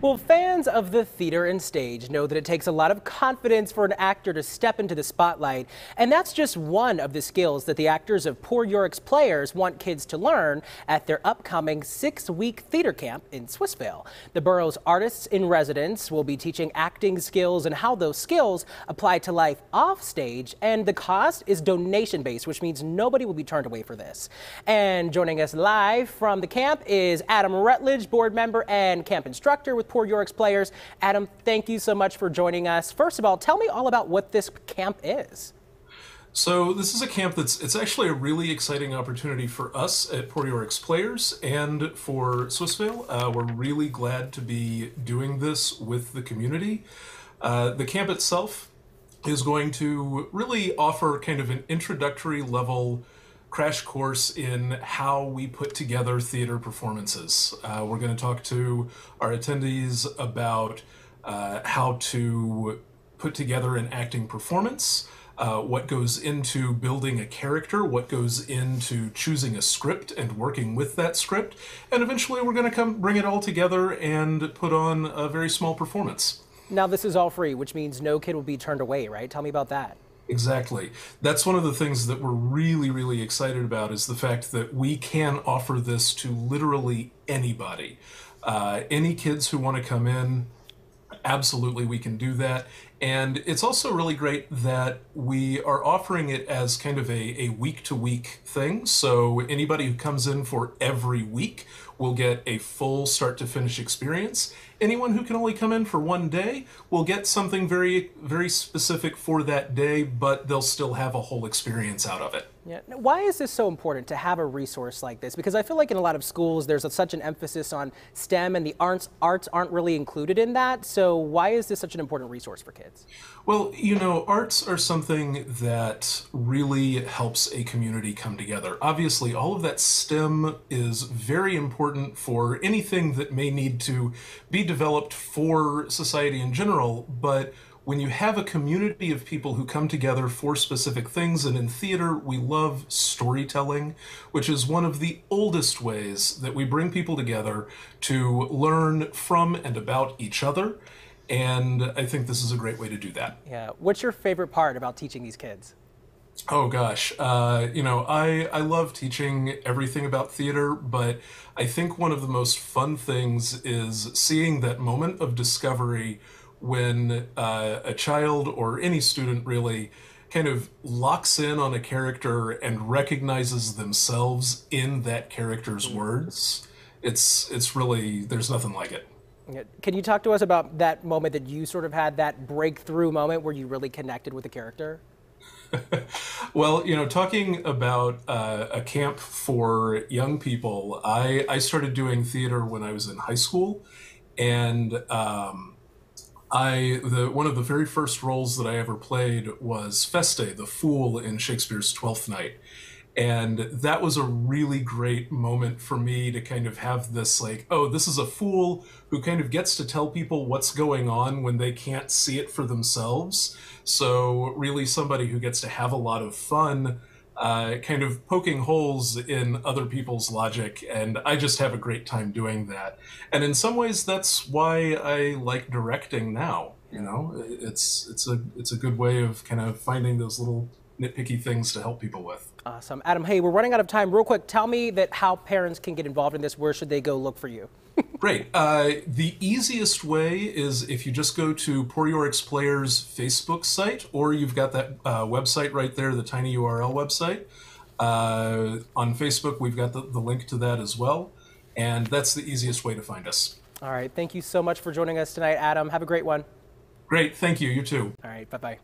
Well, fans of the theater and stage know that it takes a lot of confidence for an actor to step into the spotlight. And that's just one of the skills that the actors of Poor Yorick's Players want kids to learn at their upcoming 6-week theater camp in Swissvale. The borough's artists in residence will be teaching acting skills and how those skills apply to life off stage. And the cost is donation-based, which means nobody will be turned away for this. And joining us live from the camp is Adam Rutledge, board member and camp instructor with Poor Yorick's Players. Adam, thank you so much for joining us. First of all, tell me all about what this camp is. So this is a camp it's actually a really exciting opportunity for us at Poor Yorick's Players and for Swissvale. We're really glad to be doing this with the community. The camp itself is going to really offer kind of an introductory level crash course in how we put together theater performances. We're going to talk to our attendees about how to put together an acting performance, what goes into building a character, what goes into choosing a script and working with that script, and eventually we're going to bring it all together and put on a very small performance. Now, this is all free, which means no kid will be turned away, right? Tell me about that. Exactly. That's one of the things that we're really, really excited about, is the fact that we can offer this to literally anybody. Any kids who want to come in, absolutely we can do that. And it's also really great that we are offering it as kind of a week-to-week thing. So anybody who comes in for every week will get a full start-to-finish experience. Anyone who can only come in for one day will get something very, very specific for that day, but they'll still have a whole experience out of it. Yeah. Now, why is this so important to have a resource like this? Because I feel like in a lot of schools there's such an emphasis on STEM and the arts aren't really included in that. So why is this such an important resource for kids? Well, you know, arts are something that really helps a community come together. Obviously, all of that STEM is very important for anything that may need to be developed for society in general, but when you have a community of people who come together for specific things, and in theater we love storytelling, which is one of the oldest ways that we bring people together to learn from and about each other, and I think this is a great way to do that. Yeah. What's your favorite part about teaching these kids? Oh gosh, you know, I love teaching everything about theater, but I think one of the most fun things is seeing that moment of discovery when a child or any student really kind of locks in on a character and recognizes themselves in that character's words. It's really, there's nothing like it. Can you talk to us about that moment that you sort of had, that breakthrough moment where you really connected with the character? Well, you know, talking about a camp for young people, I started doing theater when I was in high school, and one of the very first roles that I ever played was Feste, the fool in Shakespeare's Twelfth Night. And that was a really great moment for me to kind of have this, like, oh, this is a fool who kind of gets to tell people what's going on when they can't see it for themselves. So really somebody who gets to have a lot of fun kind of poking holes in other people's logic, and I just have a great time doing that. And in some ways that's why I like directing now. You know, it's a good way of kind of finding those little nitpicky things to help people with. Awesome. Adam, hey, we're running out of time. Real quick, tell me that how parents can get involved in this. Where should they go look for you? Great. The easiest way is if you just go to Poor Yorick's Players Facebook site, or you've got that website right there, the tinyURL website. On Facebook, we've got the link to that as well, and that's the easiest way to find us. All right. Thank you so much for joining us tonight, Adam. Have a great one. Great. Thank you. You too. All right. Bye-bye.